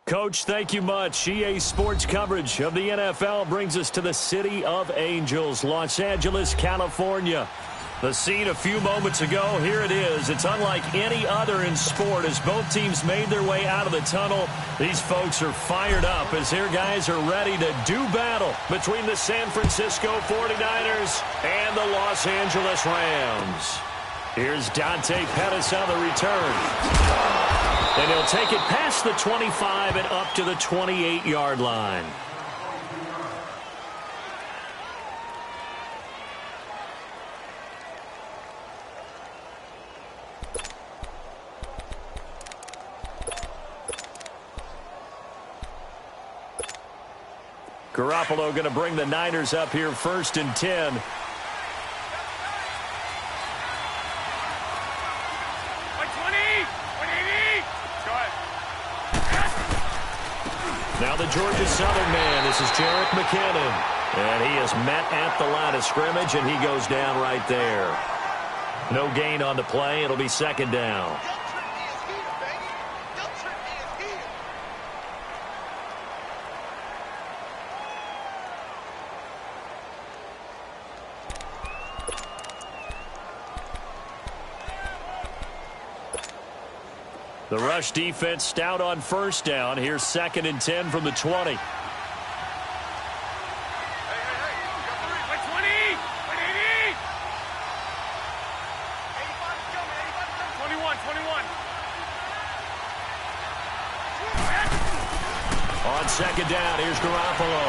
Coach, thank you much. EA Sports coverage of the NFL brings us to the City of Angels, Los Angeles, California. The scene a few moments ago, here it is. It's unlike any other in sport as both teams made their way out of the tunnel. These folks are fired up as their guys are ready to do battle between the San Francisco 49ers and the Los Angeles Rams. Here's Dante Pettis on the return. And he'll take it past the 25 and up to the 28-yard line. Garoppolo going to bring the Niners up here 1st and 10. Now the Georgia Southern man, this is Jerick McKinnon. And he is met at the line of scrimmage, and he goes down right there. No gain on the play. It'll be 2nd down. The rush defense stout on 1st down. Here's 2nd and 10 from the 20. Hey. 21. On 2nd down, here's Garoppolo.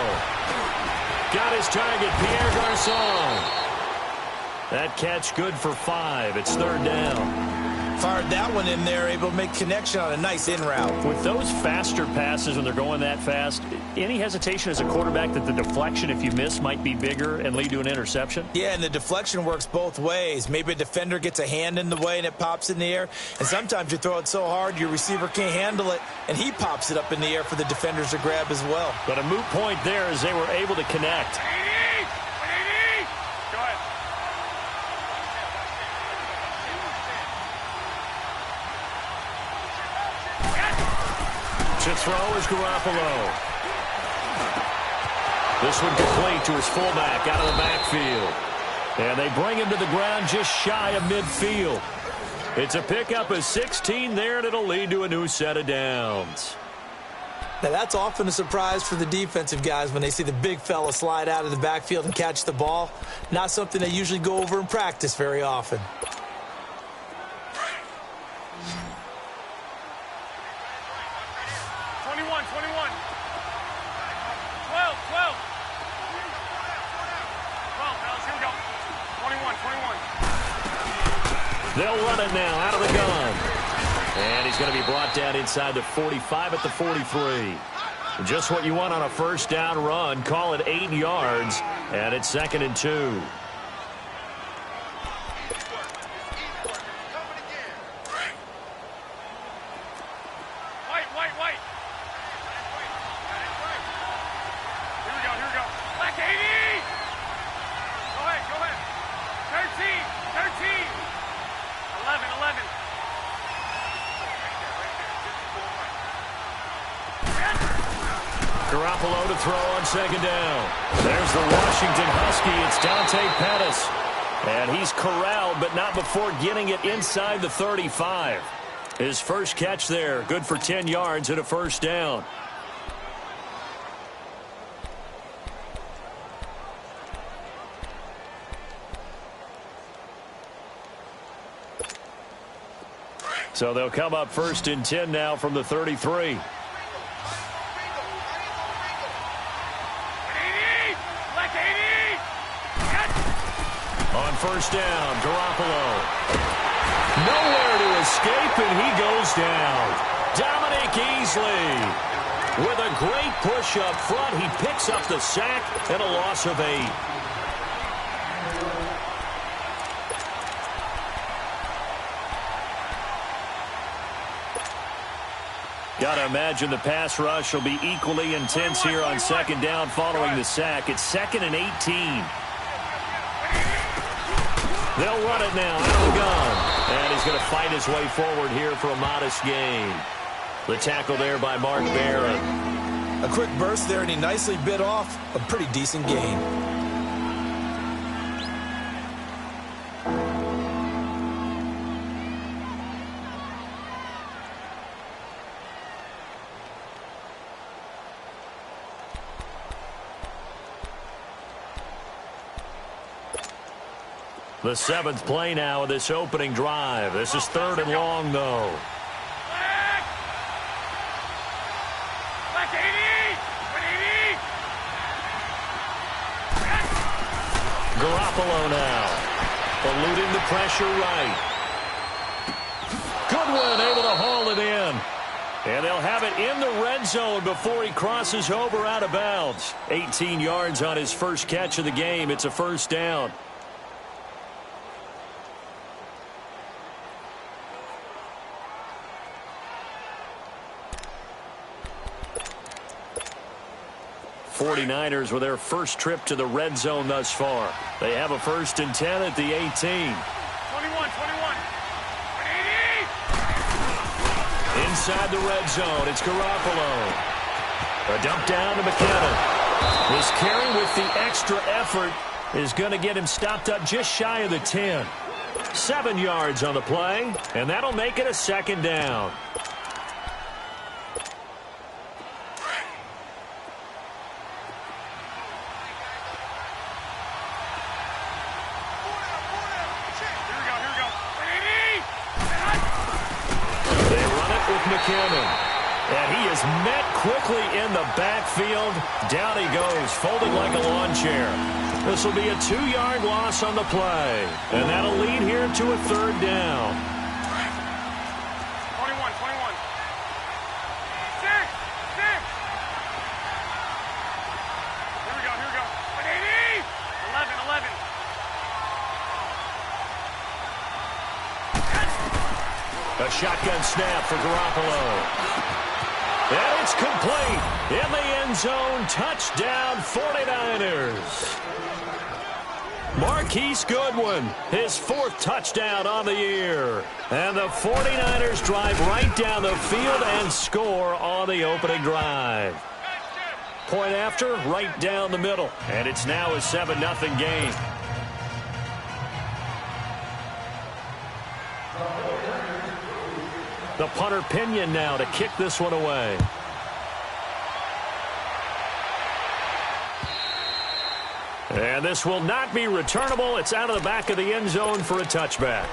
Got his target, Pierre Garçon. That catch good for 5. It's 3rd down. Fired that one in there, able to make connection on a nice in route. With those faster passes when they're going that fast, any hesitation as a quarterback that the deflection, if you miss, might be bigger and lead to an interception? Yeah, and the deflection works both ways. Maybe a defender gets a hand in the way and it pops in the air. And sometimes you throw it so hard your receiver can't handle it, and he pops it up in the air for the defenders to grab as well. But a moot point there as they were able to connect. To throw is Garoppolo. This one complete to his fullback out of the backfield. And they bring him to the ground just shy of midfield. It's a pickup of 16 there, and it'll lead to a new set of downs. Now, that's often a surprise for the defensive guys when they see the big fella slide out of the backfield and catch the ball. Not something they usually go over in practice very often. 21. They'll run it now out of the gun. And he's going to be brought down inside the 45 at the 43. Just what you want on a 1st down run. Call it 8 yards. And it's 2nd and 2. Garoppolo to throw on 2nd down. There's the Washington Husky. It's Dante Pettis. And he's corralled, but not before getting it inside the 35. His first catch there, good for 10 yards and a 1st down. So they'll come up 1st and 10 now from the 33. On 1st down, Garoppolo. Nowhere to escape, and he goes down. Dominic Easley with a great push up front. He picks up the sack and a loss of 8. Got to imagine the pass rush will be equally intense here on 2nd down following the sack. It's 2nd and 18. They'll run it now out of the gun. And he's going to fight his way forward here for a modest gain. The tackle there by Mark Barron. A quick burst there, and he nicely bit off a pretty decent gain. The 7th play now of this opening drive. This is 3rd and long, though. Garoppolo now, eluding the pressure right. Goodwin able to haul it in. And they'll have it in the red zone before he crosses over out of bounds. 18 yards on his first catch of the game. It's a first down. '49ers with their first trip to the red zone thus far. They have a 1st and 10 at the 18. 21. Inside the red zone, it's Garoppolo. A dump down to McKinnon. This carry with the extra effort is going to get him stopped up just shy of the 10. 7 yards on the play, and that'll make it a 2nd down. McKinnon. And he is met quickly in the backfield. Down he goes, folded like a lawn chair. This will be a 2-yard loss on the play. And that'll lead here to a 3rd down. 21. 6. Here we go. 11. A shotgun snap for Garoppolo. And it's complete. In the end zone. Touchdown 49ers. Marquise Goodwin, his 4th touchdown on the year. And the 49ers drive right down the field and score on the opening drive. Point after, right down the middle. And it's now a 7-0 game. The punter Pinion now to kick this one away. And this will not be returnable. It's out of the back of the end zone for a touchback.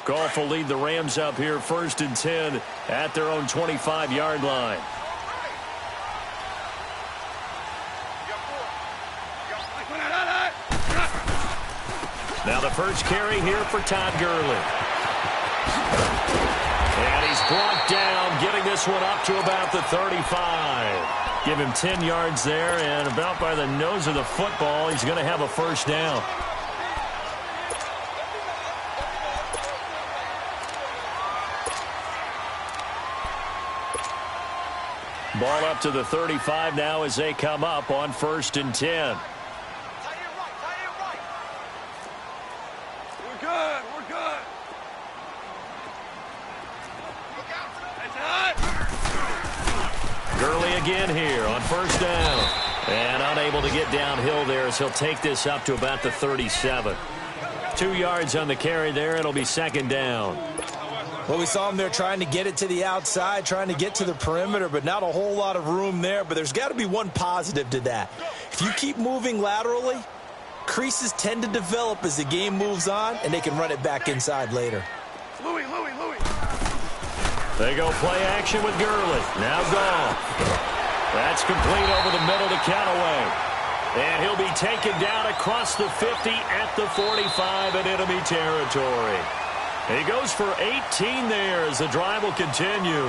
Goff will lead the Rams up here 1st and 10 at their own 25-yard line. Now the first carry here for Todd Gurley. And he's brought down, getting this one up to about the 35. Give him 10 yards there, and about by the nose of the football, he's going to have a 1st down. Ball up to the 35 now as they come up on 1st and 10. Gurley again here on 1st down. And unable to get downhill there as he'll take this up to about the 37. 2 yards on the carry there. It'll be 2nd down. Well, we saw him there trying to get it to the outside, trying to get to the perimeter, but not a whole lot of room there. But there's got to be one positive to that. If you keep moving laterally, creases tend to develop as the game moves on, and they can run it back inside later. Louis. They go play action with Gurley. Now Goff. That's complete over the middle to Callaway. And he'll be taken down across the 50 at the 45 in enemy territory. He goes for 18 there as the drive will continue.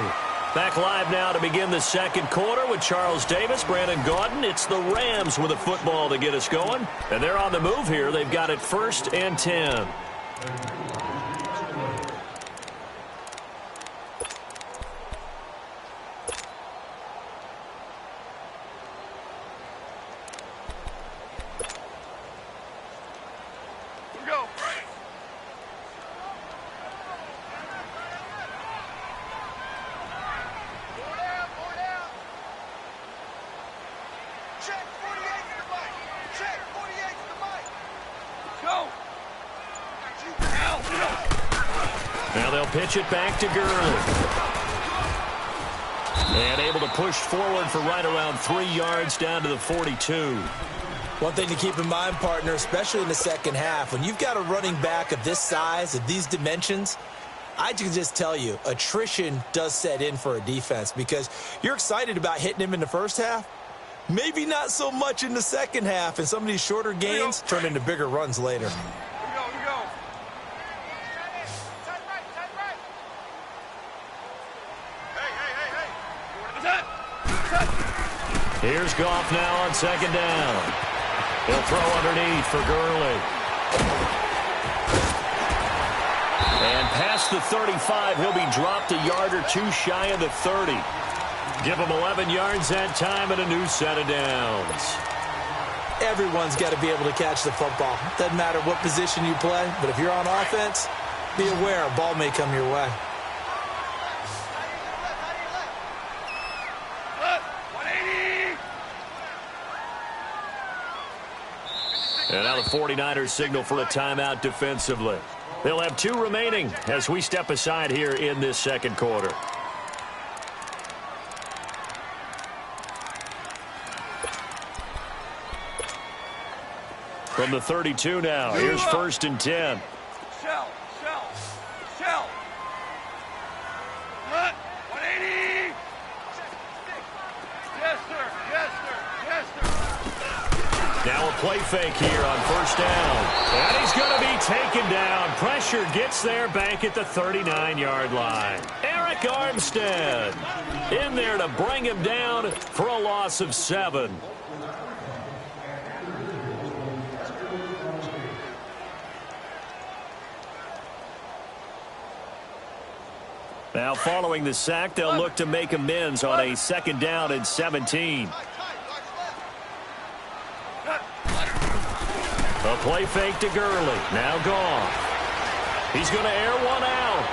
Back live now to begin the 2nd quarter with Charles Davis, Brandon Gaudin. It's the Rams with a football to get us going. And they're on the move here. They've got it 1st and 10. pitch it back to Gurley. And able to push forward for right around 3 yards down to the 42. One thing to keep in mind, partner, especially in the second half, when you've got a running back of this size, of these dimensions, I can just tell you, attrition does set in for a defense because you're excited about hitting him in the first half. Maybe not so much in the second half, and some of these shorter gains turn into bigger runs later. Here we go. Hey. Here's Goff now on second down. He'll throw underneath for Gurley. And past the 35, he'll be dropped a yard or two shy of the 30. Give him 11 yards that time and a new set of downs. Everyone's got to be able to catch the football. Doesn't matter what position you play, but if you're on offense, be aware a ball may come your way. And now the 49ers signal for a timeout defensively. They'll have 2 remaining as we step aside here in this second quarter. From the 32 now, here's 1st and 10. Shell. 180. Yes, sir. Now a play fake here on 1st down. And he's going to be taken down. Pressure gets there back at the 39-yard line. Eric Armstead in there to bring him down for a loss of 7. Now following the sack, they'll look to make amends on a 2nd down and 17. A play fake to Gurley. Now gone. He's going to air one out.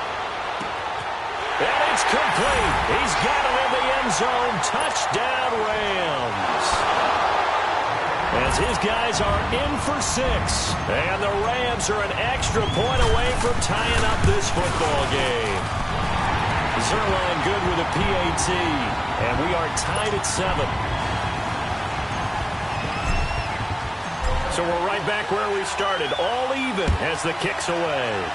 And it's complete. He's got it in the end zone. Touchdown, Rams. As his guys are in for 6. And the Rams are an extra point away from tying up this football game. Zerline good with a PAT. And we are tied at 7. So we're right back where we started, all even as the kick's away.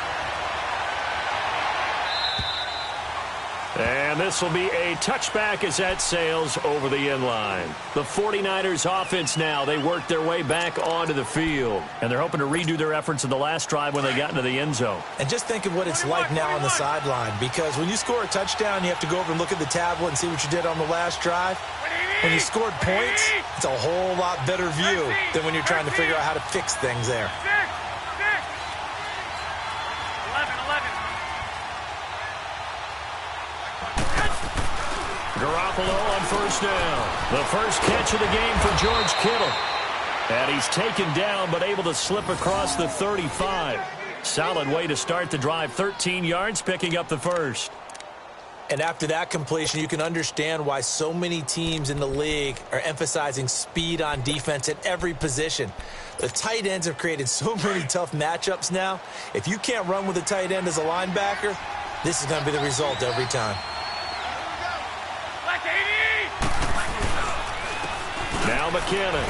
And this will be a touchback as that sails over the end line. The 49ers offense now, they work their way back onto the field. And they're hoping to redo their efforts in the last drive when they got into the end zone. And just think of what it's like now on the sideline, because when you score a touchdown, you have to go over and look at the tablet and see what you did on the last drive. When you scored points, it's a whole lot better view than when you're trying to figure out how to fix things there. 11. Garoppolo on 1st down. The first catch of the game for George Kittle. And he's taken down but able to slip across the 35. Solid way to start the drive. 13 yards, picking up the first. And after that completion, you can understand why so many teams in the league are emphasizing speed on defense at every position. The tight ends have created so many tough matchups now. If you can't run with a tight end as a linebacker, this is going to be the result every time. Now McKinnon.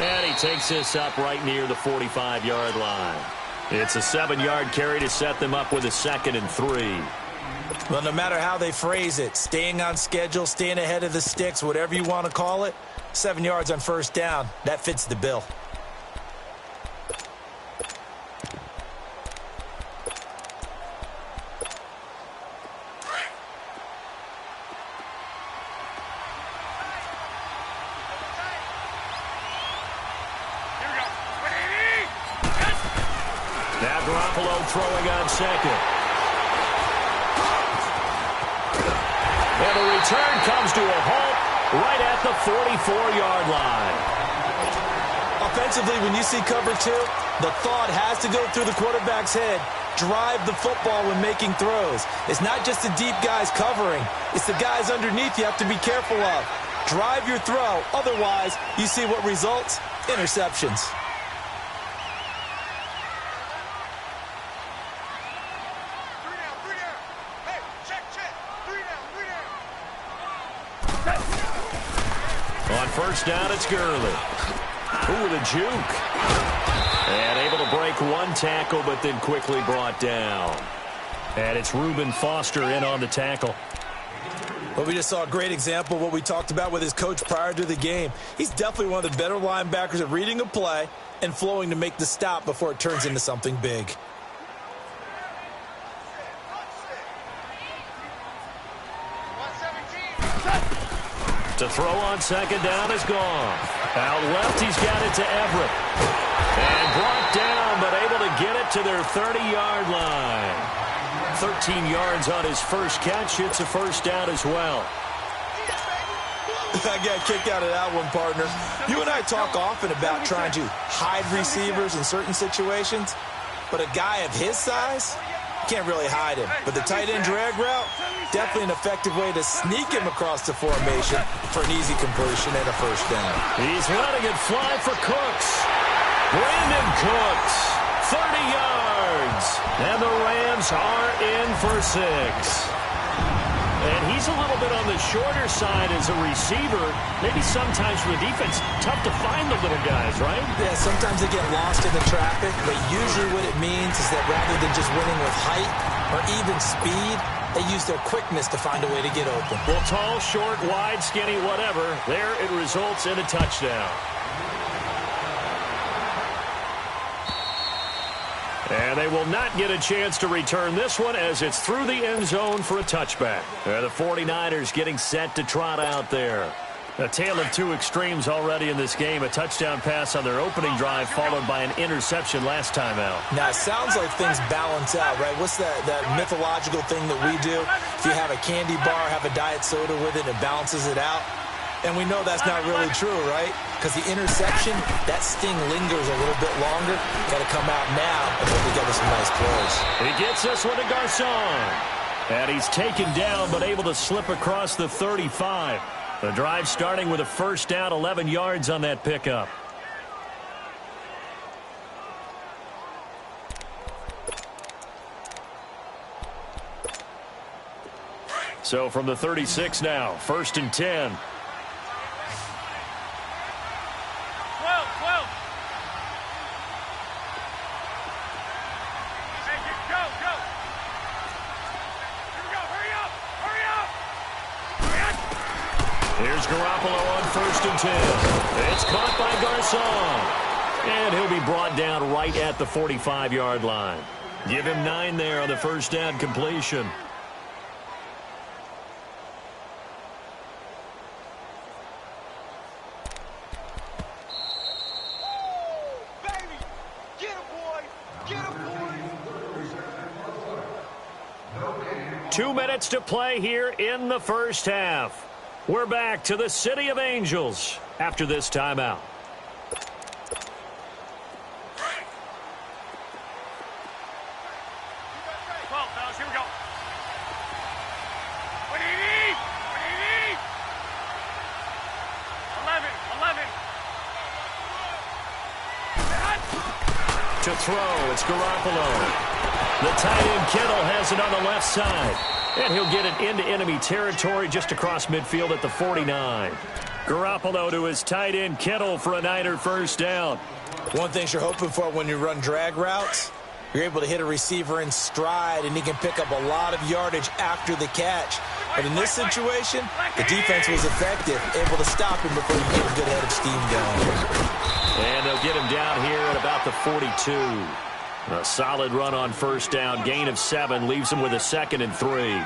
And he takes this up right near the 45-yard line. It's a 7-yard carry to set them up with a 2nd and 3. Well, no matter how they phrase it, staying on schedule, staying ahead of the sticks, whatever you want to call it, 7 yards on 1st down, that fits the bill. Throwing on 2nd. And the return comes to a halt right at the 44-yard line. Offensively, when you see cover 2, the thought has to go through the quarterback's head. Drive the football when making throws. It's not just the deep guys covering. It's the guys underneath you have to be careful of. Drive your throw. Otherwise, you see what results? Interceptions. On first down, it's Gurley. Ooh, with a juke. And able to break one tackle, but then quickly brought down. And it's Reuben Foster in on the tackle. Well, we just saw a great example of what we talked about with his coach prior to the game. He's definitely one of the better linebackers at reading a play and flowing to make the stop before it turns into something big. To throw on second down is gone. Out left, he's got it to Everett. And brought down, but able to get it to their 30-yard line. 13 yards on his first catch. It's a first down as well. I got kicked out of that one, partner. You and I talk often about trying to hide receivers in certain situations, but a guy of his size, can't really hide him. But the tight end drag route, definitely an effective way to sneak him across the formation for an easy completion and a first down. He's letting it fly for Cooks. Brandon Cooks, 30 yards. And the Rams are in for 6. And he's a little bit on the shorter side as a receiver. Maybe sometimes for the defense, tough to find the little guys, right? Yeah, sometimes they get lost in the traffic, but usually what it means is that rather than just winning with height or even speed, they use their quickness to find a way to get open. Well, tall, short, wide, skinny, whatever, there it results in a touchdown. And they will not get a chance to return this one as it's through the end zone for a touchback. The 49ers getting set to trot out there. A tale of two extremes already in this game. A touchdown pass on their opening drive followed by an interception last time out. Now, it sounds like things balance out, right? What's that mythological thing that we do? If you have a candy bar, have a diet soda with it, it balances it out. And we know that's not really true, right? Because the interception, that sting lingers a little bit longer. Got to come out now and put together some nice plays. He gets this one to Garcon. And he's taken down but able to slip across the 35. The drive starting with a first down, 11 yards on that pickup. So from the 36 now, 1st and 10. Here's Garoppolo on 1st and 10. It's caught by Garcon. And he'll be brought down right at the 45-yard line. Give him 9 there on the first down completion. Baby, get him, boy. Get him, boy. 2 minutes to play here in the first half. We're back to the City of Angels after this timeout. Here we go. What do you need? What do you need? 11. To throw, it's Garoppolo. The tight end Kittle has it on the left side. And he'll get it into enemy territory just across midfield at the 49. Garoppolo to his tight end Kittle for a Niner first down. One thing you're hoping for when you run drag routes, you're able to hit a receiver in stride, and he can pick up a lot of yardage after the catch. But in this situation, the defense was effective, able to stop him before he get a good head of steam going. And they'll get him down here at about the 42. A solid run on first down, gain of 7, leaves him with a 2nd and 3.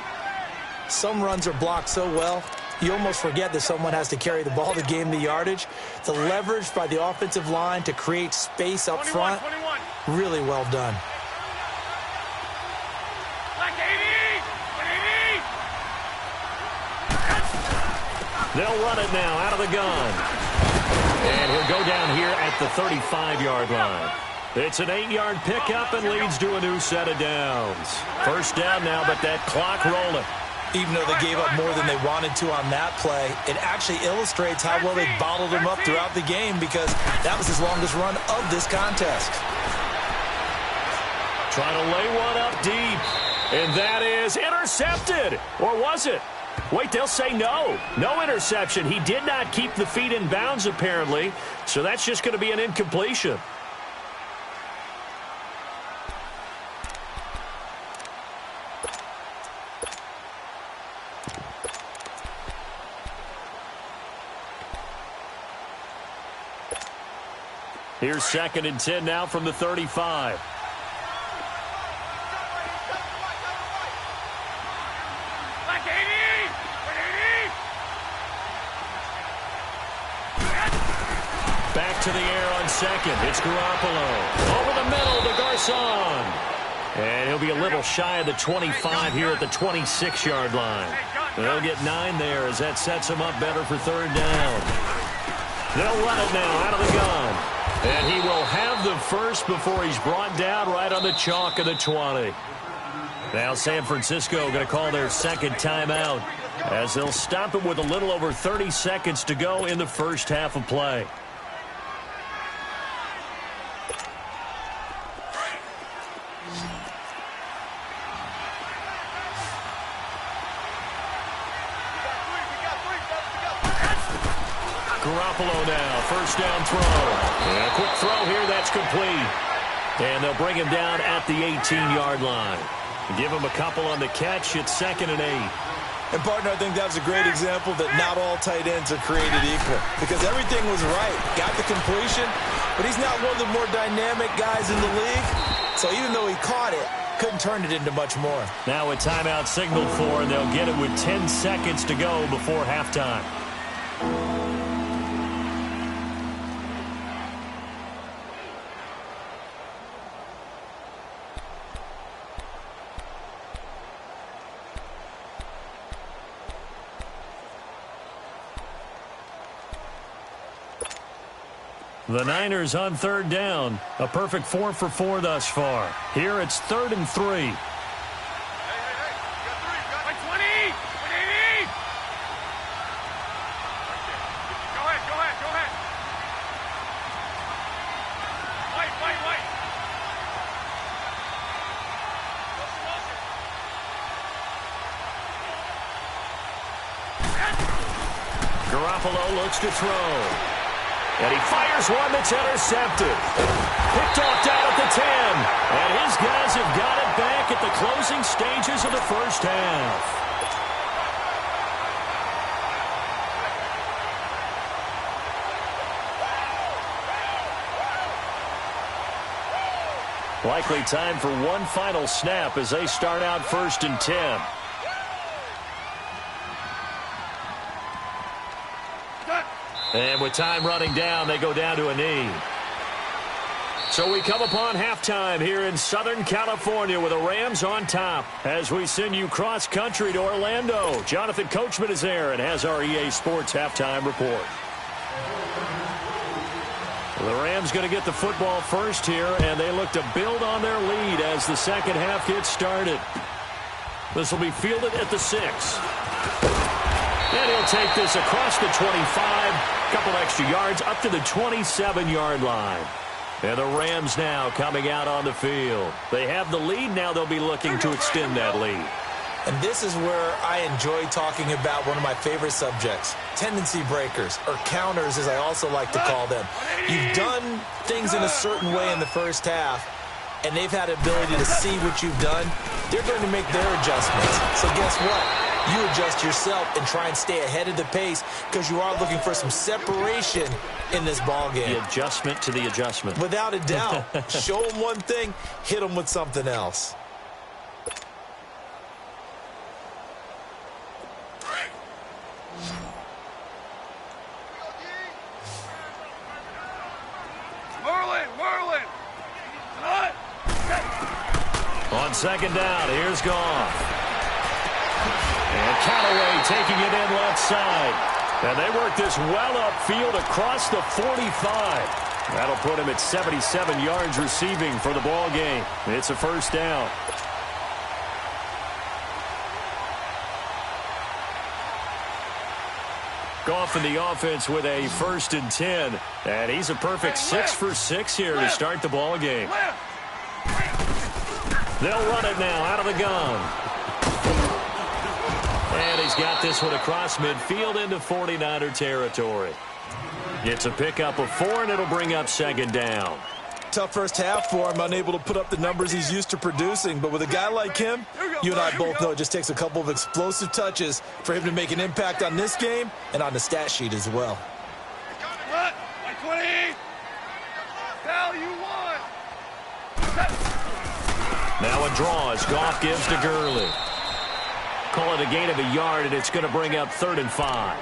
Some runs are blocked so well, you almost forget that someone has to carry the ball to gain the yardage. The leverage by the offensive line to create space up front, really well done. They'll run it now out of the gun. And he'll go down here at the 35-yard line. It's an 8-yard pickup and leads to a new set of downs. First down now, but that clock rolling. Even though they gave up more than they wanted to on that play, it actually illustrates how well they bottled him up throughout the game because that was his longest run of this contest. Trying to lay one up deep. And that is intercepted. Or was it? Wait, they'll say no. No interception. He did not keep the feet in bounds, apparently. So that's just going to be an incompletion. Here's 2nd and 10 now from the 35. Back to the air on 2nd. It's Garoppolo. Over the middle to Garcon. And he'll be a little shy of the 25 here at the 26-yard line. They'll get 9 there as that sets them up better for 3rd down. They'll run it now out of the gun. And he will have the first before he's brought down right on the chalk of the 20. Now San Francisco going to call their 2nd timeout as they'll stop it with a little over 30 seconds to go in the first half of play. Garoppolo now, 1st down throw. And a quick throw here, that's complete. And they'll bring him down at the 18-yard line. Give him a couple on the catch. It's 2nd and 8. And, partner, I think that was a great example that not all tight ends are created equal. Because everything was right. Got the completion, but he's not one of the more dynamic guys in the league. So even though he caught it, couldn't turn it into much more. Now a timeout signaled for, and they'll get it with 10 seconds to go before halftime. The Niners on 3rd down. A perfect 4 for 4 thus far. Here it's 3rd and 3. Hey, you got 3. 20. Go ahead. Wait. Garoppolo looks to throw. And he fires one that's intercepted. Picked off down at the 10. And his guys have got it back at the closing stages of the first half. Likely time for one final snap as they start out 1st and 10. And with time running down, they go down to a knee. So we come upon halftime here in Southern California with the Rams on top as we send you cross-country to Orlando. Jonathan Coachman is there and has our EA Sports halftime report. The Rams going to get the football first here, and they look to build on their lead as the second half gets started. This will be fielded at the 6. And he'll take this across the 25, couple extra yards up to the 27-yard line. And the Rams now coming out on the field. They have the lead. Now they'll be looking to extend that lead. And this is where I enjoy talking about one of my favorite subjects, tendency breakers, or counters as I also like to call them. You've done things in a certain way in the first half, and they've had the ability to see what you've done. They're going to make their adjustments. So guess what? You adjust yourself and try and stay ahead of the pace because you are looking for some separation in this ball game. The adjustment to the adjustment. Without a doubt. Show them one thing, hit them with something else. Merlin. On 2nd down, here's Goff. And Callaway taking it in left side. And they work this well upfield across the 45. That'll put him at 77 yards receiving for the ball game. It's a 1st down. Goff in the offense with a 1st and 10. And he's a perfect 6 for 6 here to start the ball game. They'll run it now out of the gun. And he's he's got this one across midfield into 49er territory. It's a pickup of 4, and it'll bring up second down. Tough first half for him, unable to put up the numbers he's used to producing. But with a guy like him, you and I both know it just takes a couple of explosive touches for him to make an impact on this game and on the stat sheet as well. Cut. 20. Foul you want. Now a draw as Goff gives to Gurley. Call it a gain of a yard, and it's going to bring up 3rd and 5.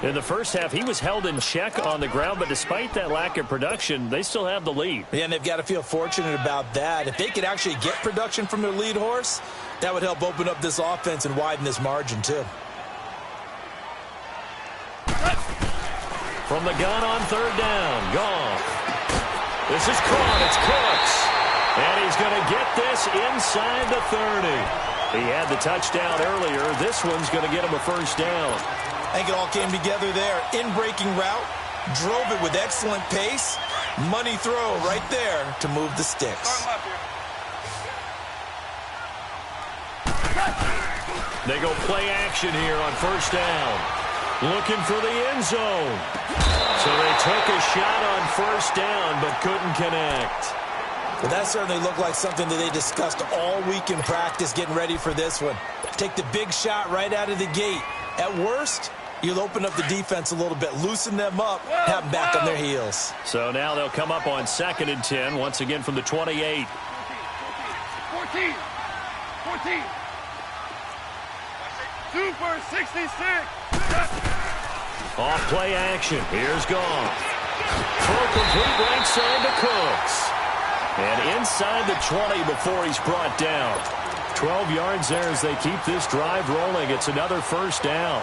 In the first half, he was held in check on the ground, but despite that lack of production, they still have the lead. Yeah, and they've got to feel fortunate about that. If they could actually get production from their lead horse, that would help open up this offense and widen this margin, too. From the gun on 3rd down, Goff. This is caught. It's Cooks. And he's going to get this inside the 30. He had the touchdown earlier. This one's going to get him a first down. I think it all came together there. In-breaking route, drove it with excellent pace. Money throw right there to move the sticks. They go play action here on 1st down. Looking for the end zone. So they took a shot on 1st down but couldn't connect. Well, that certainly looked like something that they discussed all week in practice getting ready for this one. Take the big shot right out of the gate. At worst, you'll open up the defense a little bit, loosen them up, have them back on their heels. So now they'll come up on 2nd and 10, once again from the 28. 14. 2 for 66. Off play action. Here's Goff. Throw complete right side to Cooks. And inside the 20 before he's brought down. 12 yards there as they keep this drive rolling. It's another first down.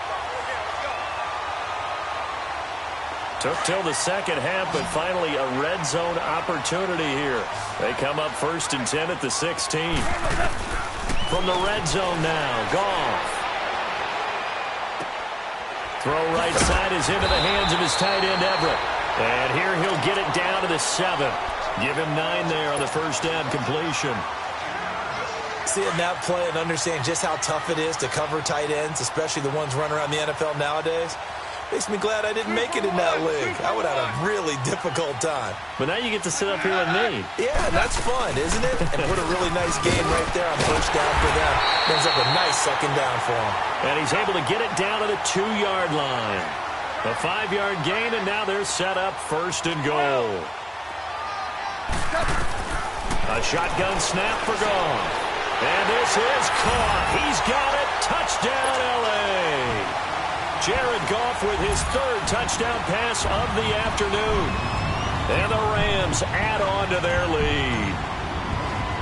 Took till the second half, but finally a red zone opportunity here. They come up 1st and 10 at the 16. From the red zone now, Goff. Throw right side is into the hands of his tight end, Everett. And here he'll get it down to the 7. Give him 9 there on the first down completion. Seeing that play and understanding just how tough it is to cover tight ends, especially the ones running around the NFL nowadays, makes me glad I didn't make it in that league. I would have a really difficult time. But now you get to sit up here with me. Yeah, that's fun, isn't it? And put a really nice game right there on 1st down for them. Brings up a nice 2nd down for him. And he's able to get it down to the 2-yard line. A 5-yard gain, and now they're set up 1st and goal. A shotgun snap for Goff. And this is caught. He's got it. Touchdown, L.A. Jared Goff with his 3rd touchdown pass of the afternoon. And the Rams add on to their lead.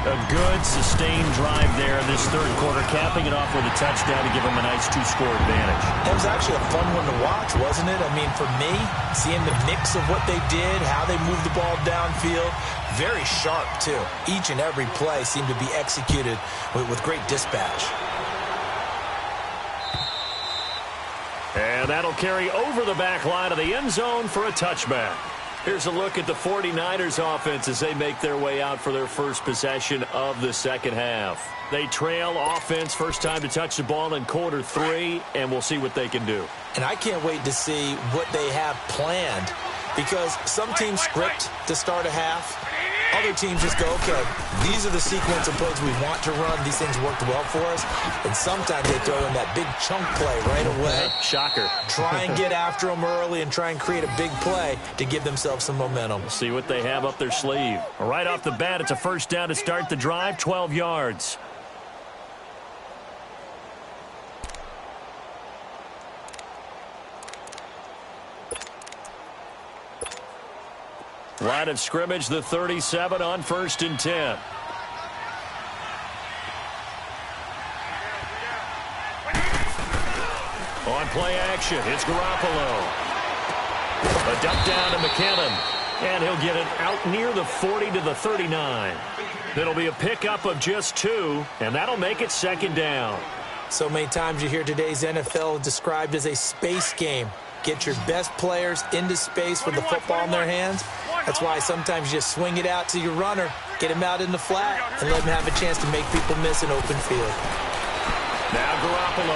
A good, sustained drive there in this 3rd quarter, capping it off with a touchdown to give them a nice 2-score advantage. It was actually a fun one to watch, wasn't it? I mean, for me, seeing the mix of what they did, how they moved the ball downfield, very sharp, too. Each and every play seemed to be executed with great dispatch. And that'll carry over the back line of the end zone for a touchback. Here's a look at the 49ers offense as they make their way out for their first possession of the second half. They trail offense first time to touch the ball in quarter 3, and we'll see what they can do. And I can't wait to see what they have planned, because some teams script to start a half. Other teams just go, okay, these are the sequence of plays we want to run. These things worked well for us. And sometimes they throw in that big chunk play right away. Shocker. Try and get after them early and try and create a big play to give themselves some momentum. We'll see what they have up their sleeve. Right off the bat, it's a first down to start the drive, 12 yards. Line of scrimmage, the 37 on 1st and 10. On play action, it's Garoppolo. A dump down to McKinnon. And he'll get it out near the 40 to the 39. It'll be a pickup of just 2, and that'll make it 2nd down. So many times you hear today's NFL described as a space game. Get your best players into space with the football in their hands. That's why sometimes you just swing it out to your runner, get him out in the flat, and let him have a chance to make people miss an open field. Now Garoppolo.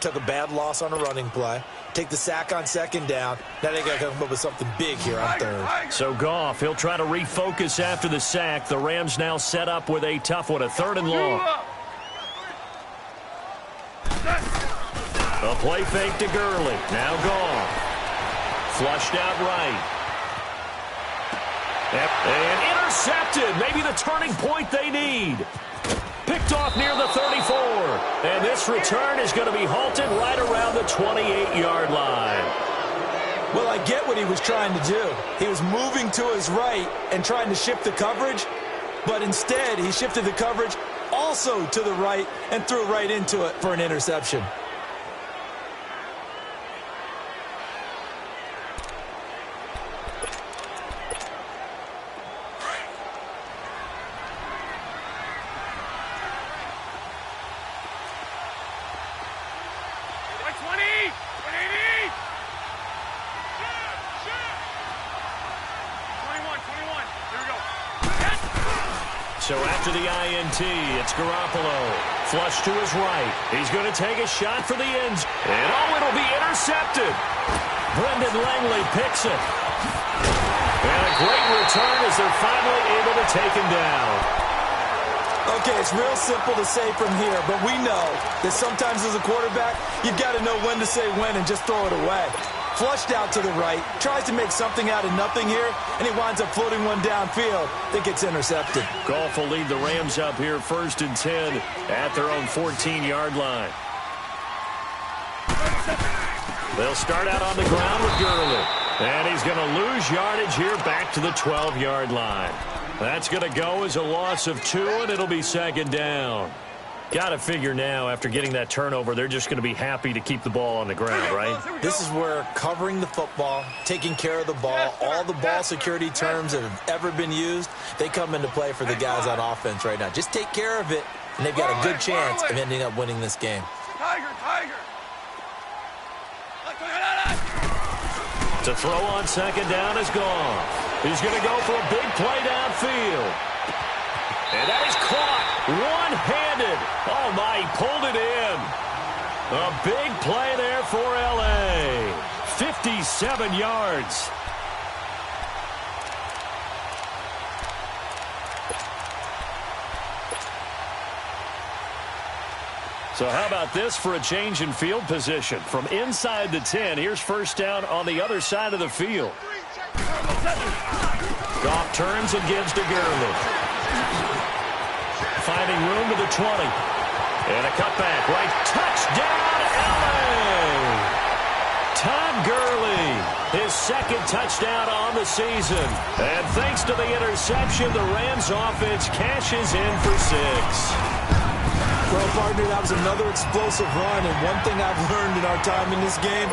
took a bad loss on a running play, take the sack on second down. Now they got to come up with something big here on third. So Goff, he'll try to refocus after the sack. The Rams now set up with a tough one, a 3rd and long. A play fake to Gurley. Now Goff. Flushed out right. And intercepted. Maybe the turning point they need. Picked off near the 34. And this return is going to be halted right around the 28-yard line. Well, I get what he was trying to do. He was moving to his right and trying to shift the coverage, but instead he shifted the coverage also to the right and threw right into it for an interception. So after the INT, it's Garoppolo. Flush to his right. He's going to take a shot for the ends. And it'll be intercepted. Brendan Langley picks it. And a great return as they're finally able to take him down. Okay, it's real simple to say from here, but we know that sometimes as a quarterback, you've got to know when to say when and just throw it away. Flushed out to the right, tries to make something out of nothing here, and he winds up floating one downfield that gets intercepted. Goff will lead the Rams up here 1st and 10 at their own 14-yard line. They'll start out on the ground with Gurley. And he's going to lose yardage here back to the 12-yard line. That's going to go as a loss of 2, and it'll be 2nd down. Got to figure now, after getting that turnover, they're just going to be happy to keep the ball on the ground, right? This is where covering the football, taking care of the ball, all the ball security terms that have ever been used, they come into play for the guys on offense right now. Just take care of it, and they've got a good chance of ending up winning this game. To throw on 2nd down is Goff. He's going to go for a big play downfield. And that is caught one-handed. Oh, my, he pulled it in. A big play there for L.A. 57 yards. So how about this for a change in field position? From inside the 10, here's 1st down on the other side of the field. Goff turns and gives to Gurley. Finding room to the 20. And a cutback right. Touchdown, L.A. Todd Gurley, his 2nd touchdown on the season. And thanks to the interception, the Rams offense cashes in for 6. Well, partner, that was another explosive run. And one thing I've learned in our time in this game,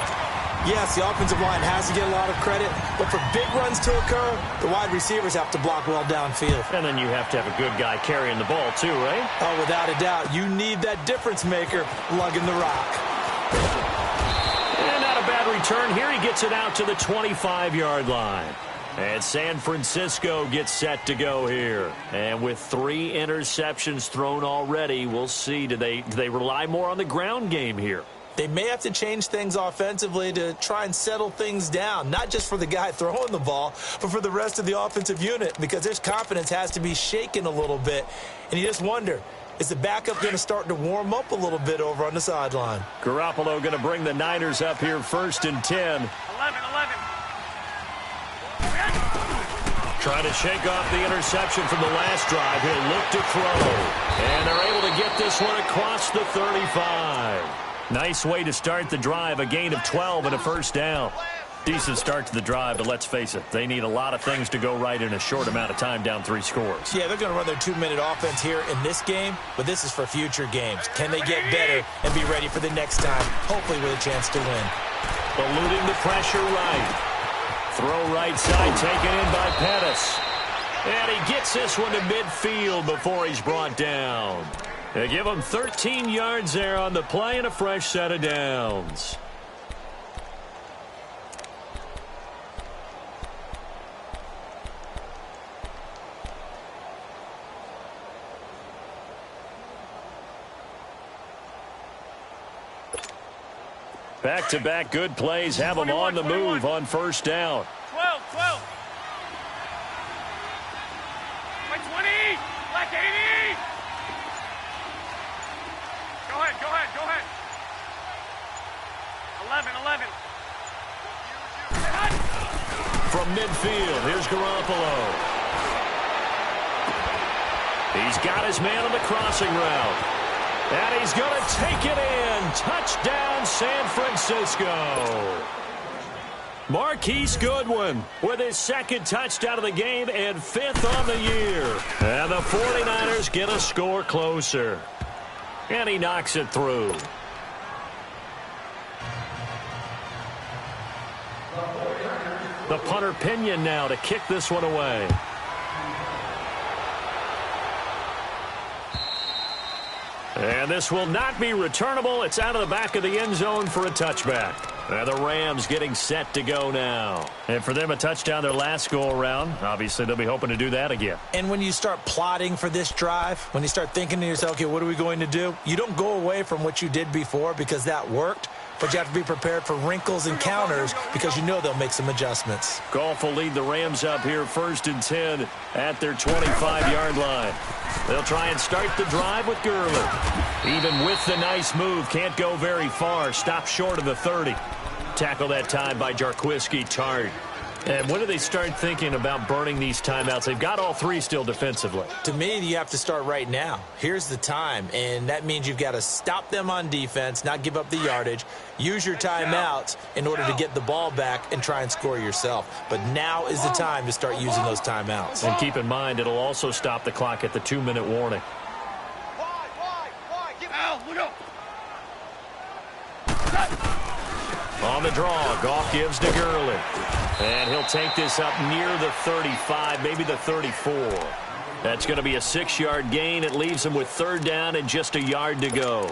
yes, the offensive line has to get a lot of credit, but for big runs to occur, the wide receivers have to block well downfield. And then you have to have a good guy carrying the ball too, right? Oh, without a doubt. You need that difference maker lugging the rock. And not a bad return here. He gets it out to the 25-yard line. And San Francisco gets set to go here. And with 3 interceptions thrown already, we'll see. Do they rely more on the ground game here? They may have to change things offensively to try and settle things down, not just for the guy throwing the ball, but for the rest of the offensive unit, because their confidence has to be shaken a little bit. And you just wonder, is the backup going to start to warm up a little bit over on the sideline? Garoppolo going to bring the Niners up here 1st and 10. 11. Trying to shake off the interception from the last drive. He'll look to throw. And they're able to get this one across the 35. Nice way to start the drive, a gain of 12 and a 1st down. Decent start to the drive, but let's face it, they need a lot of things to go right in a short amount of time, down 3 scores. Yeah, they're going to run their 2-minute offense here in this game, but this is for future games. Can they get better and be ready for the next time, hopefully with a chance to win? Eluding the pressure right. Throw right side, taken in by Pettis. And he gets this one to midfield before he's brought down. They give him 13 yards there on the play and a fresh set of downs. Back-to-back good plays have them on the move on first down. 12. By 20. Left 80. Go ahead. 11. From midfield, here's Garoppolo. He's got his man on the crossing route. And he's going to take it in. Touchdown, San Francisco. Marquise Goodwin with his second touchdown of the game and 5th on the year. And the 49ers get a score closer. And he knocks it through. The punter Pinion now to kick this one away. And this will not be returnable. It's out of the back of the end zone for a touchback. And the Rams getting set to go now. And for them, a touchdown their last go-around. Obviously, they'll be hoping to do that again. And when you start plotting for this drive, when you start thinking to yourself, okay, what are we going to do? You don't go away from what you did before because that worked. But you have to be prepared for wrinkles and counters because you know they'll make some adjustments. Goff will lead the Rams up here 1st and 10 at their 25-yard line. They'll try and start the drive with Gurley. Even with the nice move, can't go very far. Stop short of the 30. Tackle that time by Jarquiski Tart. And when do they start thinking about burning these timeouts? They've got all 3 still defensively. To me, you have to start right now. Here's the time, and that means you've got to stop them on defense, not give up the yardage, use your timeouts in order to get the ball back and try and score yourself. But now is the time to start using those timeouts. And keep in mind, it'll also stop the clock at the 2-minute warning. On the draw, Goff gives to Gurley. And he'll take this up near the 35, maybe the 34. That's going to be a 6-yard gain. It leaves him with 3rd down and just a yard to go.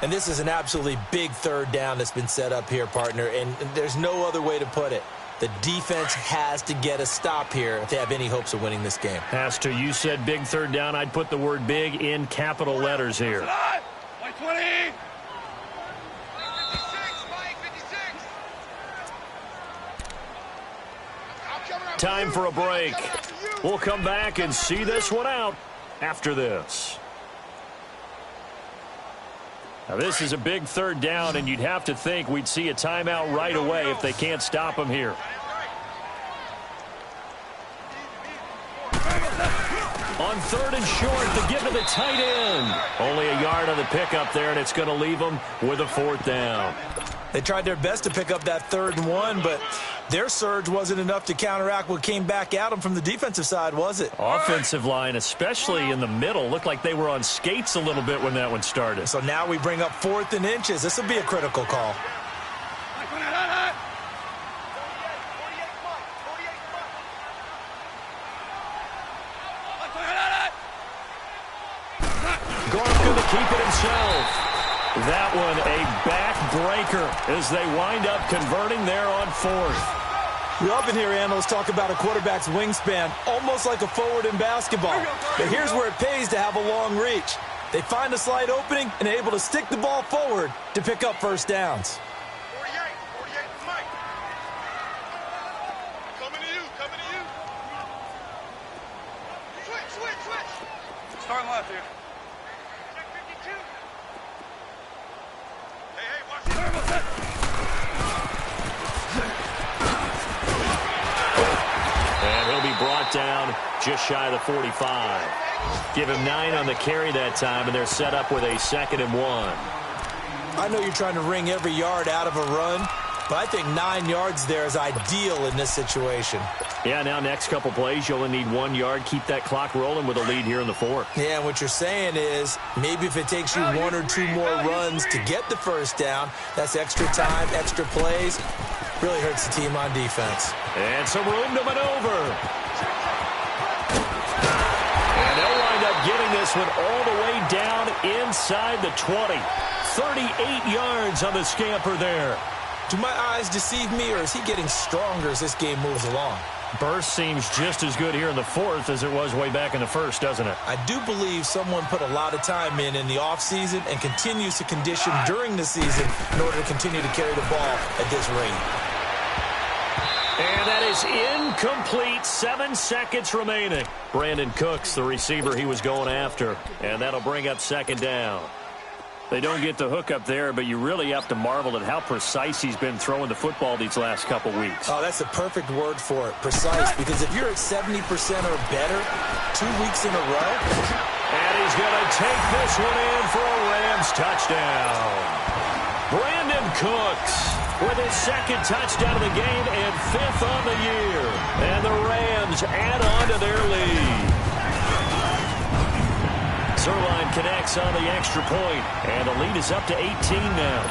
And this is an absolutely big 3rd down that's been set up here, partner, and there's no other way to put it. The defense has to get a stop here if they have any hopes of winning this game. Has to. You said big 3rd down. I'd put the word big in capital letters here. 120. Time for a break. We'll come back and see this one out after this. Now, this is a big 3rd down, and you'd have to think we'd see a timeout right away if they can't stop him here. On 3rd and short, the give to the tight end. Only a yard on the pickup there, and it's going to leave them with a 4th down. They tried their best to pick up that 3rd and 1, but their surge wasn't enough to counteract what came back at them from the defensive side, was it? Offensive line, especially in the middle, looked like they were on skates a little bit when that one started. So now we bring up 4th and inches. This will be a critical call. Goff going to keep it himself. That one a backbreaker as they wind up converting there on 4th. We often hear analysts talk about a quarterback's wingspan, almost like a forward in basketball. But here's where it pays to have a long reach. They find a slight opening and are able to stick the ball forward to pick up 1st downs. 48, Mike. Coming to you. Switch. Start left here. And he'll be brought down just shy of the 45. Give him 9 on the carry that time, and they're set up with a 2nd and 1. I know you're trying to wring every yard out of a run, but I think 9 yards there is ideal in this situation. Yeah, now next couple plays, you only need 1 yard. Keep that clock rolling with a lead here in the 4th. Yeah, what you're saying is maybe if it takes you 1 or 2 more runs to get the 1st down, that's extra time, extra plays. Really hurts the team on defense. And some room to maneuver. And they'll wind up getting this one all the way down inside the 20. 38 yards on the scamper there. Do my eyes deceive me, or is he getting stronger as this game moves along? Burst seems just as good here in the fourth as it was way back in the first, doesn't it? I do believe someone put a lot of time in the offseason and continues to condition during the season in order to continue to carry the ball at this rate. And that is incomplete. 7 seconds remaining. Brandon Cooks, the receiver he was going after. And that'll bring up second down. They don't get the hook up there, but you really have to marvel at how precise he's been throwing the football these last couple weeks. Oh, that's the perfect word for it, precise, because if you're at 70% or better 2 weeks in a row. And he's going to take this one in for a Rams touchdown. Brandon Cooks with his second touchdown of the game and 5th on the year. And the Rams add on to their lead. Zerline connects on the extra point, and the lead is up to 18 now.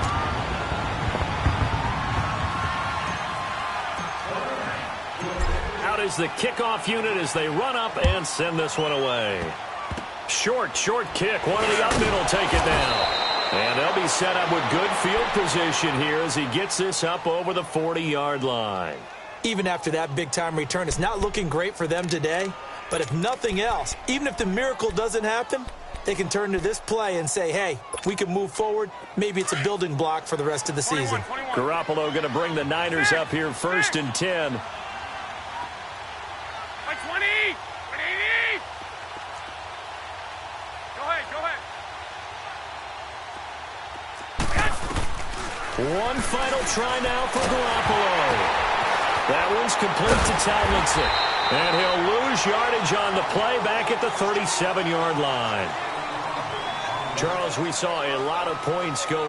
Out is the kickoff unit as they run up and send this one away. Short kick. One of the up middle take it down. And they'll be set up with good field position here as he gets this up over the 40-yard line. Even after that big-time return, it's not looking great for them today. But if nothing else, even if the miracle doesn't happen, they can turn to this play and say, hey, we can move forward. Maybe it's a building block for the rest of the season. Garoppolo going to bring the Niners up here 1st and 10. 20! 180! Go ahead. One final try now for Garoppolo. That one's complete to Tomlinson. And he'll lose yardage on the play back at the 37-yard line. Charles, we saw a lot of points go.